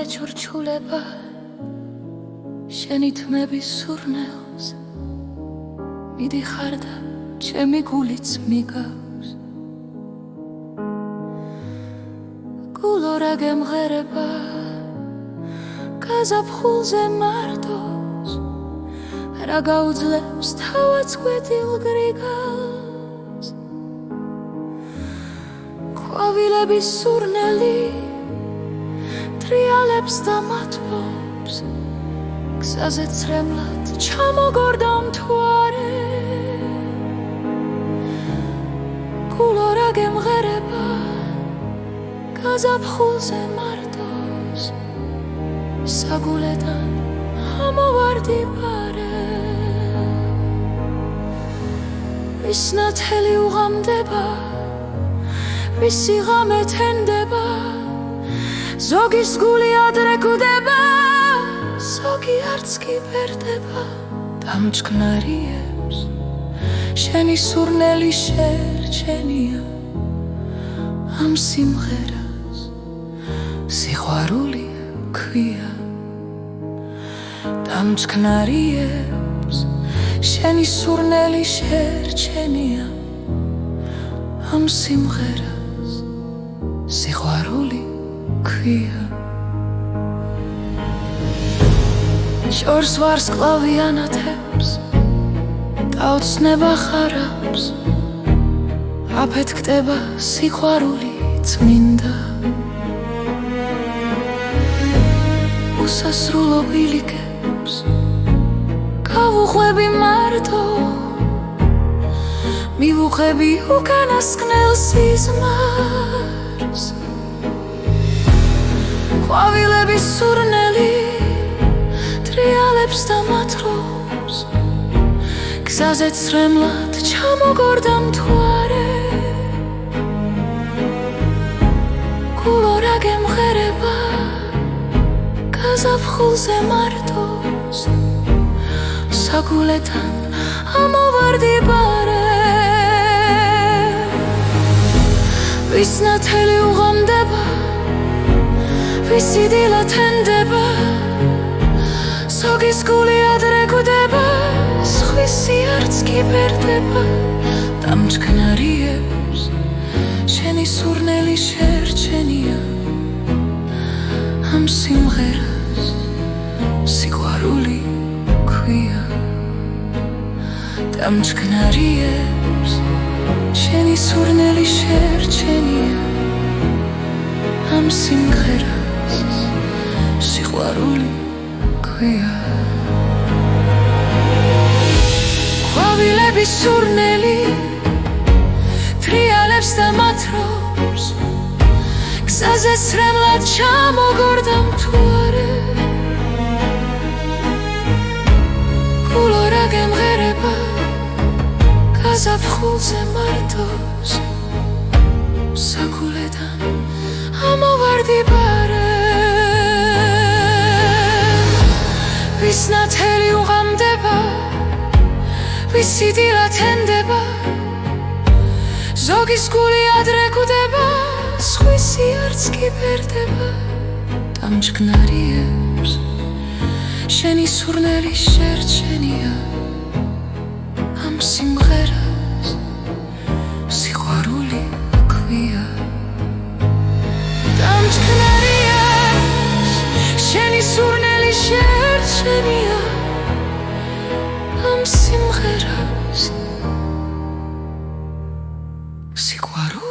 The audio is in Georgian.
ჩურჩულება შენი თმების სურნელს მიდიხარ და ჩემი გულიც მიგავს გულო რა გემღერება გაზაფხულზე მარტოს რა გაუძლებს თავაც გვეტილ გრიგალს ყვავილების სურნელი ტრიალებს და მათბობს გზაზე ცრემლად ჩამოგორდა მთვარე გულო რა გემღერება გაზაფხულზე მარტოს საგულედან ამოვარდი პარე ვის ნათელი უღამდება ვისი ღამე თენდება ზოგის გული ადრე გუდება ზოგი არც კი ფერდება დამჩქნარიებს შენი სურნელი შერჩენია ამ სიმღერას სიყვარული ქვია დამჩქნარიებს შენი სურნელი შერჩენია ამ სიმღერას სიყვარული ქვია შორს ვარსკვლავი ანათებს დაოცნება ხარობს აფეთქდება სიყვარული წმინდა უსასრულო ბილიკებს გავუხვები მარტო მივუხები უკანასკნელ სიზმარს ყვავილების სურნელი ტრიალებს და მათლობს გზაზე ცრემლად ჩამოგორდა მთვარე გულო რა გემღერება გაზაფხულზე მარტოს საგულედან ამოვარდი პარე ვის ნათელი უღამდება ვისი დილა თენდება ზოგის გული ადრე გუდება სხვისი არც კი ფერდება დამჩქნარიებს შენი სურნელი შერჩენია ამ სიმღერას სიყვარული ქვია დამჩქნარიებს შენი სურნელი შერჩენია ამ სიმღერას სიყვარული ქვია ყვავილების სურნელი ტრიალებს და მათრობს გზაზე ცრემლად ჩამოგორდა მთვარე გულო რა გემღერება გაზაფხულზე მარტოს საგულედან ამოვარდი პარე ვის ნათელი უღამდება ვისი დილა თენდება ზოგის გული ადრე გუდება სხვისი არც კი ფერდება დამჩქნარიებს შენი სურნელი შერჩენია ამ სიმღერას სიყვარული ქვია დამჩქნარიებს შენი სურნელი შერჩენია ამ სიმღერას სიყვარული